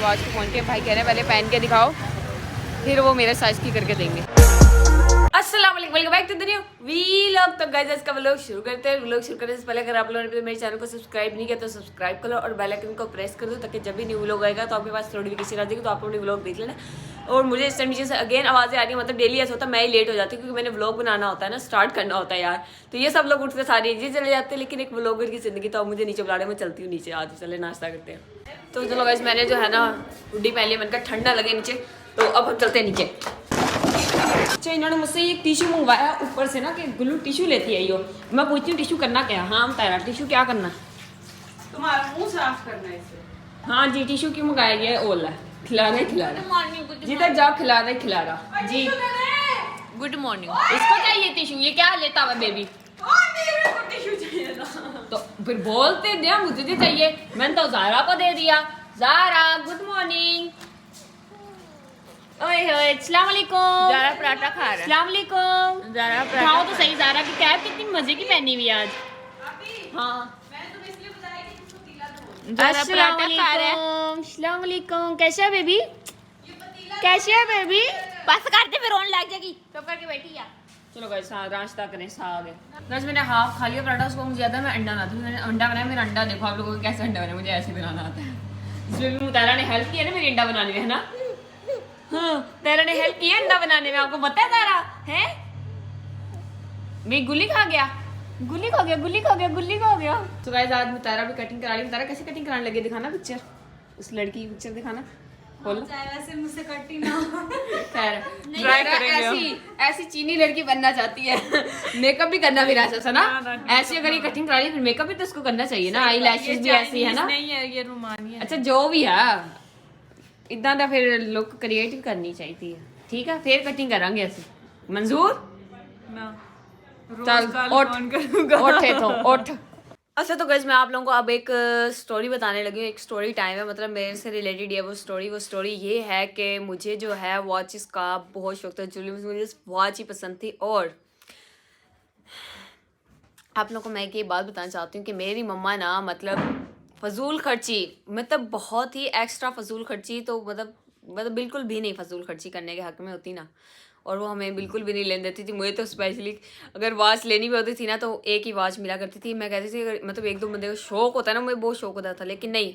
Watch को पहुँच के भाई कह रहे हैं पहले पहन के दिखाओ, फिर वो मेरे साइज की करके देंगे। अस्सलाम वालेकुम, welcome back to the new vlog. तो गाइस आज का व्लॉग शुरू करते हैं। व्लॉग शुरू करने से पहले अगर आप लोगों ने मेरे चैनल को सब्सक्राइब नहीं किया तो सब्सक्राइब करो और बेल आइकन को प्रेस कर दो, ताकि जब भी न्यू व्लॉग आएगा तो आपके पास नोटिफिकेशन आ जाएगी, तो आप लोग व्लॉग देख लेना। और मुझे इस टाइम नीचे से अगेन आवाज़ें आ रही है, मतलब डेली ऐसा होता है मैं ही लेट हो जाती हूँ, क्योंकि मैंने व्लॉग बनाना होता है ना, स्टार्ट करना होता है यार। तो ये सब लोग उठते सारे नीचे चले जाते हैं, लेकिन एक व्लॉगर की जिंदगी, तो अब मुझे नीचे बुला रहे, मैं चलती हूँ नीचे, आज चले नाश्ता करते हैं। तो चलो गाइस मैंने जो है ना हुडी पहन लिया, मैंने कहा ठंडा लगे नीचे, तो अब हम चलते हैं नीचे। अच्छा इन्होंने मुझसे ये टिश्यू मंगवाया ऊपर से ना, कि गुल्लू टिश्यू लेती है यो। मैं पूछती हूँ टिश्यू करना क्या? हाँ तारा टिश्यू क्या करना? तुम्हारा मुंह साफ करना है इससे। हाँ जी टिश्यू क्यों मंगाया? ये ओला खिला रहा जिधर जाओ खिला रहा जी। Good morning. इसको चाहिए टिश्यू? ये क्या लेता हुआ बेबी? टिश्यू चाहिए था। तो फिर बोलते दिया मुझे भी चाहिए, मैंने तो ज़ारा को दे दिया। Zara good morning. ओए होए अस्सलाम वालेकुम। ज़ारा पराठा खा रहा है। अस्सलाम वालेकुम। ज़ारा खाओ पराठा तो सही। ज़ारा की कैप कितनी मजे की पहनी हुई है आज। हाँ मैंने तुम्हें इसलिए बताया कि तुमको पतीला दो। ज़ारा पराठा खा रहा है। अस्सलाम वालेकुम। कैसे है बेबी? ये पतीला कैसे है बेबी? बस कर दे फिर रोने लग जाएगी। चुप करके बैठी है। चलो गाइस नाश्ता करें, साग है। बस मैंने हाफ खा लिया पराठा, उसको मुझे याद है मैं अंडा बनाती हूँ। मैंने अंडा बनाया, मेरा अंडा देखो आप लोगों को कैसे अंडा बनाया, मुझे ऐसे बनाना आता है। इसमें भी मुतारा ने हेल्प की है ना मेरी अंडा बनाने में, है ना? हाँ तारा ने हेल्प की है अंडा बनाने में, आपको पता है तारा है? मैं गुल्ली खा गया, गुल्ली खा गया, गुल्ली खा गया, गुल्ली खा गया। तो गाइस आज मुतारा भी कटिंग करा रही। मुतारा कैसे कटिंग कराने लगे? दिखाना पिक्चर, उस लड़की की पिक्चर दिखाना। बोलो चाहे वैसे मुझसे कटिंग ना हो। ट्राई करेंगे। ऐसी चीनी लड़की बनना चाहती है। मेकअप भी करना भी रहता ना, ऐसी अगर ये कटिंग करा ली फिर मेकअप भी तो इसको करना चाहिए ना, आई लैशेस भी ऐसी है ना। नहीं है ये रुमानी है। अच्छा जो भी है इतना दा फिर लुक क्रिएटिव करनी चाहिए, ठीक है? फिर कटिंग करांगे ऐसे, मंजूर? ना चल उठ फोन करूंगा। उठे तो उठ। अच्छा तो गाइस मैं आप लोगों को अब एक स्टोरी बताने लगी हूँ। एक स्टोरी टाइम है, मतलब मेरे से रिलेटेड है वो स्टोरी ये है कि मुझे जो है वॉचेस का बहुत शौक था, एक्चुअली मुझे वॉच ही पसंद थी। और आप लोगों को मैं एक बात बताना चाहती हूँ कि मेरी मम्मा ना मतलब फजूल खर्ची, मतलब बहुत ही एक्स्ट्रा फजूल खर्ची, तो मतलब बिल्कुल भी नहीं फजूल खर्ची करने के हक में होती ना, और वो हमें बिल्कुल भी नहीं लेने देती थी। मुझे तो स्पेशली अगर वॉच लेनी भी होती थी ना, तो एक ही वॉच मिला करती थी। मैं कहती थी अगर मतलब एक दो बंदे को शौक होता है ना, मुझे बहुत शौक होता था, लेकिन नहीं,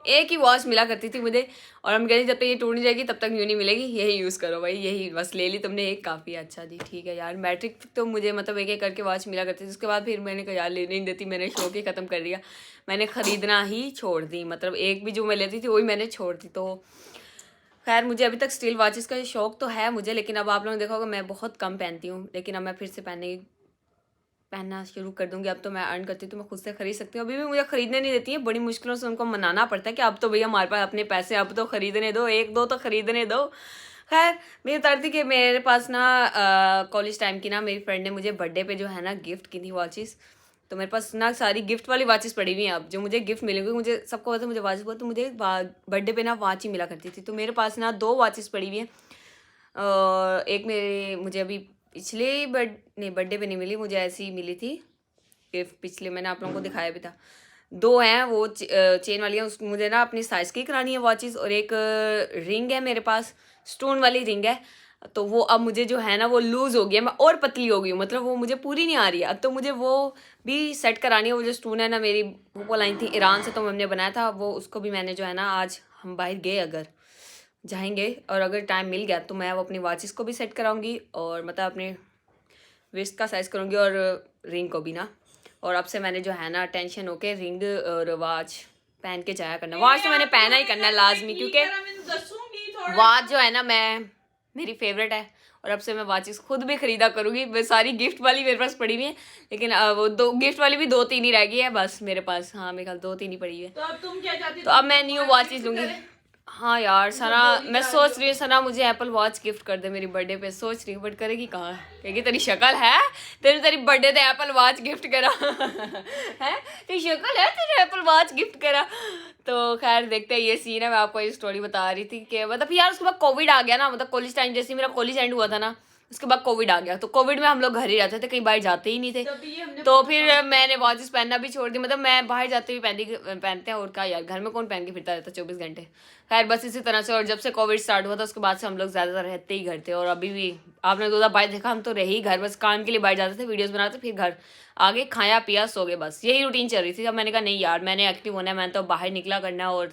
एक ही वॉच मिला करती थी मुझे। और हम कहते जब तक ये टूट नहीं जाएगी तब तक यूँ नहीं मिलेगी, यही यूज़ करो भाई, यही बस ले ली तुमने एक काफ़ी। अच्छा जी ठीक है यार। मैट्रिक तो मुझे मतलब एक एक करके वॉच मिला करती थी, उसके बाद फिर मैंने कहा यार लेने नहीं देती, मैंने शौक ही ख़त्म कर दिया, मैंने ख़रीदना ही छोड़ दी। मतलब एक भी जो मैं लेती थी वही मैंने छोड़ दी। तो खैर मुझे अभी तक स्टील वॉचेस का शौक तो है मुझे, लेकिन अब आप लोगों ने देखा होगा मैं बहुत कम पहनती हूँ, लेकिन अब मैं फिर से पहनना शुरू कर दूंगी। अब तो मैं अर्न करती हूँ तो मैं खुद से खरीद सकती हूँ। अभी भी मुझे खरीदने नहीं देती है, बड़ी मुश्किलों से उनको मनाना पड़ता है कि अब तो भैया हमारे पास अपने पैसे, अब तो खरीदने दो, एक दो तो खरीदने दो। खैर मेरी तरह थी कि मेरे पास ना कॉलेज टाइम की ना मेरी फ्रेंड ने मुझे बर्थडे पे जो है ना गिफ्ट की थी वॉचेस। तो मेरे पास ना सारी गिफ्ट वाली वॉचेस पड़ी हुई हैं अब, जो मुझे गिफ्ट मिलेंगी। मुझे सबको पता है मुझे वॉच बहुत, तो मुझे बर्थडे पे ना वॉच ही मिला करती थी। तो मेरे पास ना दो वॉचेस पड़ी हुई हैं। एक मेरे मुझे अभी पिछले बर्थडे पे नहीं मिली, मुझे ऐसी मिली थी गिफ्ट पिछले, मैंने आप लोगों को दिखाया भी था। दो हैं वो चेन वाली हैं, उस मुझे ना अपनी साइज़ की करानी है वॉचेस। और एक रिंग है मेरे पास, स्टोन वाली रिंग है। तो वो अब मुझे जो है ना वो लूज़ हो गया, मैं और पतली हो गई हूँ, मतलब वो मुझे पूरी नहीं आ रही है अब। तो मुझे वो भी सेट करानी है। वो जो स्टोन है ना मेरी वो लाई थी ईरान से, तो हमने बनाया था वो, उसको भी मैंने जो है ना आज हम बाहर गए अगर जाएंगे और अगर टाइम मिल गया तो मैं वो अपनी वॉचेस को भी सेट कराऊंगी, और मतलब अपने वेस्ट का साइज़ करूँगी और रिंग को भी ना। और अब से मैंने जो है ना टेंशन होके रिंग और वॉच पहन के जाया करना। वॉच तो मैंने पहना ही करना है लाजमी, क्योंकि वॉच जो है ना मेरी फेवरेट है। और अब से मैं वॉचेस खुद भी खरीदा करूँगी। मैं सारी गिफ्ट वाली मेरे पास पड़ी हुई है, लेकिन वो दो गिफ्ट वाली भी दो तीन ही रह गई है बस मेरे पास। हाँ मेरे ख्याल दो तीन ही पड़ी है। तो अब तुम क्या चाहती हो? तो अब मैं न्यू वॉचेस लूँगी। हाँ यार सना, मैं सोच रही हूँ सना मुझे एप्पल वॉच गिफ्ट कर दे मेरी बर्थडे पे, सोच रही हूँ, बट करेगी कहाँ? कहेगी तेरी शक्ल है, तेरी बर्थडे पे एप्पल वॉच गिफ्ट करा है, तेरी शक्ल है, तेरे एप्पल वॉच गिफ्ट करा। तो खैर देखते हैं, ये सीन है। मैं आपको ये स्टोरी बता रही थी कि मतलब यार उसके बाद कोविड आ गया ना, मतलब कॉलेज टाइम जैसे मेरा कॉलेज एंड हुआ था ना, उसके बाद कोविड आ गया, तो कोविड में हम लोग घर ही रहते थे, कहीं बाहर जाते ही नहीं थे। तो फिर मैंने वॉचेस पहनना भी छोड़ दी, मतलब मैं बाहर जाते हुए पहनते हैं, और क्या यार घर में कौन पहन के फिरता रहता 24 घंटे। खैर बस इसी तरह से, और जब से कोविड स्टार्ट हुआ था उसके बाद से हम लोग ज़्यादातर रहते ही घर थे, और अभी भी आपने 2 बार देखा हम तो रहे ही घर, बस काम के लिए बाहर जाते थे, वीडियोज़ बनाते, फिर घर आगे खाया पिया सो गए, बस यही रूटीन चल रही थी। अब मैंने कहा नहीं यार मैंने एक्टिव होना है, मैंने तो बाहर निकला करना है, और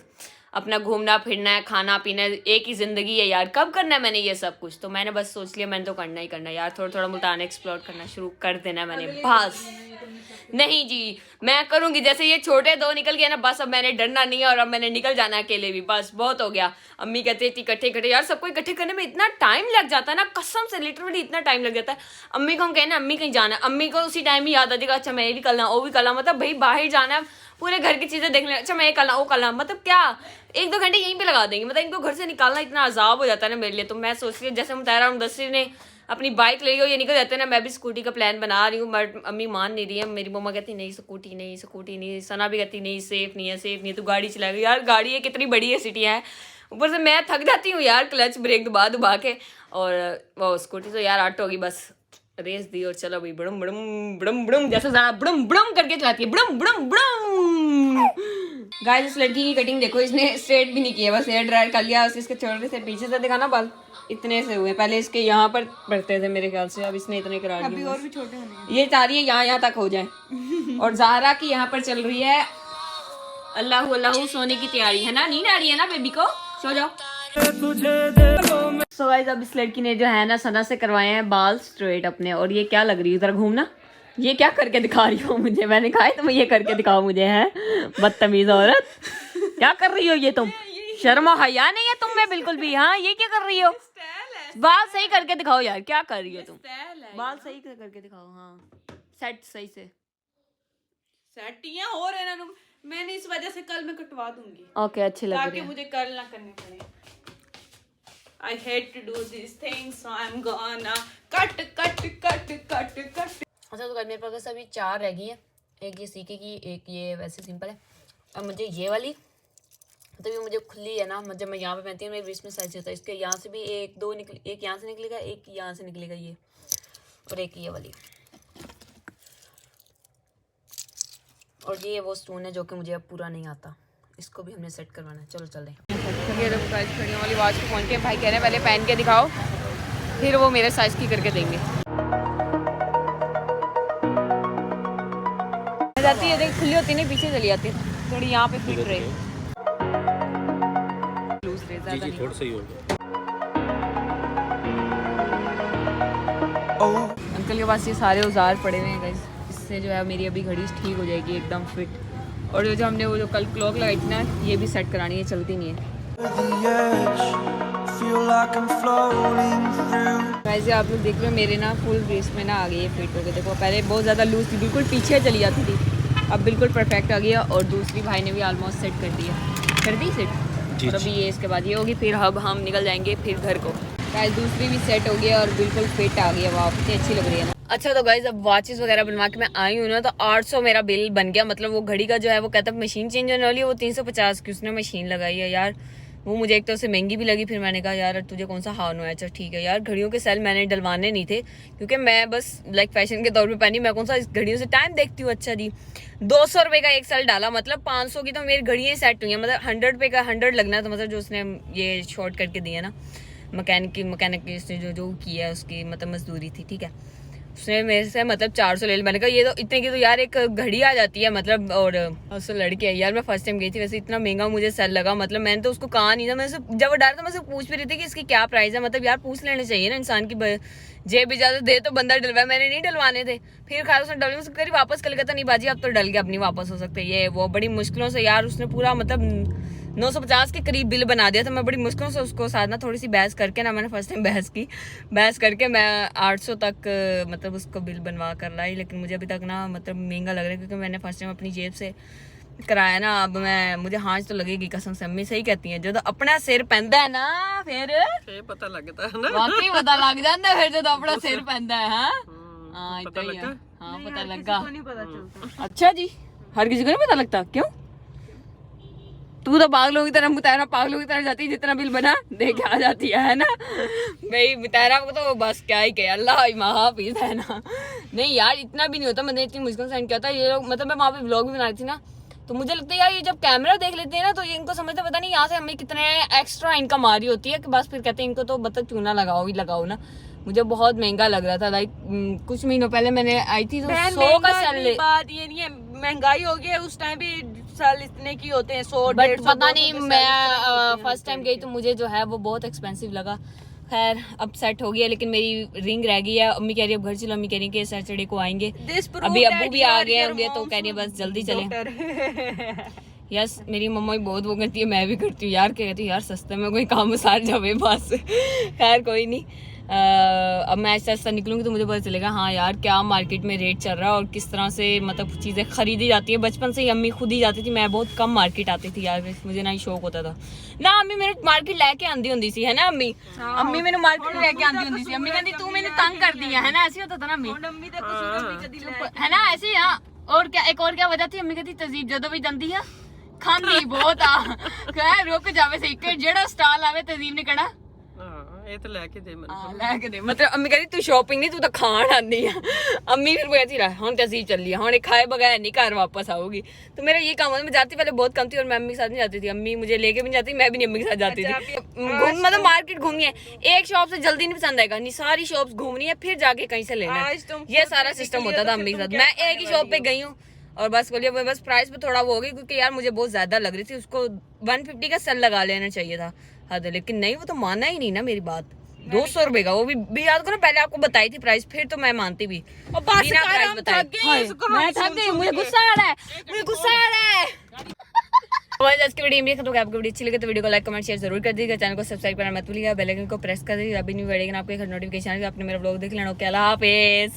अपना घूमना फिरना है, खाना पीना है, एक ही ज़िंदगी है यार, कब करना है मैंने ये सब कुछ। तो मैंने बस सोच लिया मैंने तो करना ही करना है यार, थोड़ा थोड़ा मुल्तान एक्सप्लोर करना शुरू कर देना है मैंने, बस। नहीं जी मैं करूँगी, जैसे ये छोटे 2 निकल गए ना, बस अब मैंने डरना नहीं है, और अब मैंने निकल जाना है अकेले भी, बस बहुत हो गया। अम्मी कहते थे इकट्ठे इकट्ठे, यार सबको इकट्ठे करने में इतना टाइम लग जाता है ना, कसम से लिटरली इतना टाइम लग जाता है। अम्मी को हम कहना अम्मी कहीं जाना है, अम्मी को उसी टाइम ही याद आ जाएगा, अच्छा मैं ये भी करना वो भी करना, मतलब भाई बाहर जाना है, पूरे घर की चीज़ें देख लें, अच्छा मैं ये करना वो करना, मतलब क्या 1-2 घंटे यहीं पे लगा देंगे, मतलब इनको घर से निकालना इतना अजाब हो जाता है ना मेरे लिए। तो मैं सोच रही हूँ जैसे मुताहिरा मुदस्सिर ने अपनी बाइक ले ली, ये निकल जाते हैं ना, मैं भी स्कूटी का प्लान बना रही हूँ, बट अम्मी मान नहीं रही है। मेरी मम्मा कहती नहीं स्कूटी नहीं, सना भी कहती नहीं सेफ नहीं है, तू गाड़ी चलाएगी। यार गाड़ी है कितनी बड़ी है, सिटी है, ऊपर से मैं थक जाती हूँ यार, क्लच ब्रेक दबा के, और वो स्कूटी तो यार ऑटो होगी, बस रेस दी और चलो भाई बुड़म बुड़म बुड़म बुड़म, जैसे ज़्यादा बुड़म बुड़म करके चलाती है, बुड़म बुड़म बुड़म। गाइस इस लड़की की कटिंग देखो, इसने स्ट्रेट भी नहीं किया, बस हेयर ड्रायर कर लिया, इसके छोटे से पीछे से दिखाना बाल इतने से हुए, पहले इसके यहाँ पर पड़ते थे मेरे ख्याल से, अब इसने इतने करा दिए, और भी छोटे होने ये चाह रही है यहाँ तक हो जाए। और ज़हरा की यहाँ पर चल रही है अल्लाह अल्लाह सोने की तैयारी है ना, नींद आ रही है ना बेबी को, सो जाओ। सो गाइस अब इस लड़की ने जो है ना सना से करवाए हैं बाल स्ट्रेट अपने, और ये क्या लग रही है, इधर घूमना, ये क्या करके दिखा रही हो मुझे, मैंने कहा है तुम ये करके दिखाओ मुझे, है बदतमीज औरत, क्या कर रही हो ये तुम, शर्म और हया नहीं है तुम में बिल्कुल भी। हाँ ये क्या कर रही हो, बाल सही करके दिखाओ यार, क्या कर रही हो तुम, बाल सही करके दिखाओ, हाँ सेट सही से सेटियां हो रहे ना, मैंने इस वजह से कल मैं कटवा दूंगी, ओके अच्छे लग रहे ताकि हैं। मुझे कल ना करने पड़े। I hate to do these things, so I'm gonna cut. अच्छा तो मेरे पास अभी 4 रह गई है, एक ये सीके की, एक ये वैसे सिंपल है, और मुझे ये वाली तो ये मुझे खुली है ना, जब मैं यहाँ पे पहनती हूँ मेरे बीच में साइज होता है, इसके यहाँ से भी 1-2 निकल, एक यहाँ से निकलेगा, एक यहाँ से निकलेगा ये, और एक ये वाली, और ये वो स्टोन है जो कि मुझे अब पूरा नहीं आता, इसको भी हमने सेट करवाना है। चलो चल खड़ियों वाली आवाज़ को पहुँच के भाई कह रहे हैं पहले पहन के दिखाओ, फिर वो मेरे साइज़ की करके देंगे। जाती है देख खुली होती नहीं, पीछे चली जाती है, थोड़ी यहाँ पे फिट रहे, लूज रहे, ज़्यादा नहीं, थोड़ा सही हो गया। अंकल के पास ये सारे औजार पड़े हुए हैं गाइस, इससे जो है मेरी अभी घड़ी ठीक हो जाएगी एकदम फिट, और जो हमने वो जो कल क्लॉक लगाई थी ना, ये भी सेट करानी है, चलती नहीं है। गाइस आप लोग देख रहे हो मेरे ना फुल वेस्ट में ना आ गई है फिट हो गए, देखो पहले बहुत ज़्यादा लूज थी, बिल्कुल पीछे चली जाती थी, अब बिल्कुल परफेक्ट आ गया, और दूसरी भाई ने भी ऑलमोस्ट सेट कर दिया, कर दी सेट, और अभी ये इसके बाद ये होगी, फिर अब हम निकल जाएंगे फिर घर को। गाइस दूसरी भी सेट हो गया और बिल्कुल फिट आ गया, वाह कितनी अच्छी लग रही है ना। अच्छा तो गाइस अब वॉचेस वगैरह बनवा के मैं आई हूँ ना, तो 800 मेरा बिल बन गया, मतलब वो घड़ी का जो है वो कहता है मशीन चेंज होने वाली है, वो 350 की उसने मशीन लगाई है यार, वो मुझे एक तरह से महंगी भी लगी, फिर मैंने कहा यार तुझे कौन सा हार्न हुआ है, अच्छा ठीक है यार। घड़ियों के सेल मैंने डलवाने नहीं थे, क्योंकि मैं बस लाइक फैशन के तौर पे पहनी, मैं कौन सा इस घड़ियों से टाइम देखती हूँ। अच्छा जी 200 रुपये का एक सेल डाला, मतलब 500 की तो मेरी घड़ियाँ सेट हुई हैं, मतलब 100 रुपये का 100 लगना, तो मतलब जो उसने ये शॉर्ट करके दिया ना, मैकेनिक की उसने जो किया है उसकी मतलब मजदूरी थी, ठीक है, उसने मेरे से मतलब 400 ले लिया। मैंने कहा ये तो इतने की तो यार एक घड़ी आ जाती है, मतलब और उससे लड़के यार मैं फर्स्ट टाइम गई थी, वैसे इतना महंगा मुझे सेल लगा, मतलब मैंने तो उसको कहा नहीं था, मैं जब वो डाला था मैं उससे पूछ भी रही थी कि इसकी क्या प्राइस है, मतलब यार पूछ लेना चाहिए ना इंसान की, जेब इजाजत दे तो बंदा डलवाए, मैंने नहीं डलवाने थे। फिर खैर उसने डलवा उसको करी वापस कर कहता नहीं बाजी अब तो डल गया, अब नहीं वापस हो सकते, ये वो बड़ी मुश्किलों से यार उसने पूरा मतलब 950 के करीब बिल बना दिया था। मैं बड़ी मुश्किलों से उसको साथ ना थोड़ी सी बहस करके ना, मैंने फर्स्ट टाइम बहस करके मैं 800 तक मतलब उसको बिल बनवा कर लाई, लेकिन मुझे अभी तक ना मतलब महंगा लग रहा है, क्योंकि मैंने फर्स्ट टाइम अपनी जेब से कराया ना, अब मैं मुझे हाथ तो लगेगी कसम से। अम्मी सही कहती हैं, जो तो अपना सिर पहनता है ना फिर पता लगता है ना, वाकई पता लग जाता है फिर जो अपना सिर पहनता है। हाँ इतना ही है, हाँ पता लगा। नहीं पता चलता। अच्छा जी हर किसी को नहीं पता लगता, क्यों तू तो पागलों की तरह मुतायरा पागलों की तरह जाती है, जितना बिल बना दे के आ जाती है ना भाई। मुतायरा को तो बस क्या ही कहे, अल्लाह महाफिज है ना। नहीं यार इतना भी नहीं होता, मैंने इतनी मुश्किल सेंड किया था ये लोग। मतलब मैं वहाँ पे व्लॉग भी बना रही थी ना, तो मुझे लगता है यार ये जब कैमरा देख लेते हैं ना तो ये इनको समझते पता नहीं यहाँ से हमें कितने एक्स्ट्रा इनकम आ रही होती है कि बस फिर कहते हैं इनको तो मतलब चूना लगाओ ही लगाओ ना। मुझे बहुत महंगा लग रहा था, लाइक कुछ महीनों पहले मैंने आई थी तो 100 का सेल। बात ये नहीं है, महंगाई हो गई है, उस टाइम भी साल इतने की होते हैं 100 बट पता नहीं मैं फर्स्ट टाइम गई तो मुझे जो है वो बहुत एक्सपेंसिव लगा। खैर अब सेट हो गया, लेकिन मेरी रिंग रह गई है। अम्मी कह रही है अब घर चलो, अम्मी कह रही है कि सैटरडे को आएंगे। अभी अब्बू भी आ गए होंगे तो कह रही है बस जल्दी चलें। यस मेरी मम्मा भी बहुत वो करती है, मैं भी करती हूँ यार। क्या कहती हूँ यार सस्ते में कोई काम सार जावे बस। खैर कोई नहीं, अब मैं ऐसा ऐसा निकलूंगी तो मुझे पता चलेगा हाँ यार क्या मार्केट में रेट चल रहा है और किस तरह से मतलब चीज़ें खरीदी जाती है। बचपन से ही अम्मी खुद ही जाती थी, मैं बहुत कम मार्केट आती थी यार, मुझे ना ही शौक होता था ना। अम्मी मेरे मार्केट लेके आंदी होंदी सी है ना अम्मी, अम्मी मेरे मार्केट लेके आंदी होंदी सी। अम्मी कहती तू मैंने तंग कर दिया है ना, ऐसे होता था ना अम्मी है ना ऐसे। हाँ और क्या, एक और क्या वजह थी, अम्मी कहती तहजीब जदों भी जाती है खांदी बहुत आ खैर रुक जावे से एक जेड़ा स्टाल आवे तहजीब ने कहना ये तो लेके दे लेके दे। मतलब अम्मी कहती तू शॉपिंग नहीं तू तो खान आंदी है। अम्मी फिर कहती रहा हम तहजीब चल लिया, हम खाए बगैर नहीं घर वापस आओगी। तो मेरा ये काम होता, मैं जाती पहले बहुत कम थी और मैं अम्मी के साथ नहीं जाती थी। अम्मी मुझे लेके भी नहीं जाती, मैं भी नहीं अम्मी के साथ जाती थी। मतलब मार्केट घूमनी है, एक शॉप से जल्दी नहीं पसंद आएगा, नहीं सारी शॉप्स घूमनी है फिर जाके कहीं से लेना है। ये सारा सिस्टम होता था अम्मी के साथ। मैं एक ही शॉप पे गई हूँ और बस बोलिए बस प्राइस पे थोड़ा वो हो गई क्योंकि यार मुझे बहुत ज्यादा लग रही थी, उसको 150 का सेल लगा लेना चाहिए था हद। लेकिन नहीं वो तो माना ही नहीं ना मेरी बात, 200 रुपए का, वो भी याद करो पहले आपको बताई थी प्राइस फिर तो मैं मानती भी बिना प्राइस बताए। मैं थक गई, मुझे गुस्सा आ रहा है, मुझे गुस्सा आ रहा है। आज की वीडियो में तो आपको वीडियो अच्छी लगे तो वीडियो को लाइक कमेंट शेयर जरूर कर दीजिएगा, चैनल को सब्सक्राइब करना मत भूलिएगा, बेल आइकन को प्रेस कर दीजिएगा अभी नहीं बढ़ेगा आपके नोटिफिकेशन आपने मेरा ब्लॉग देख लेना। ओके अल्लाह हाफिज।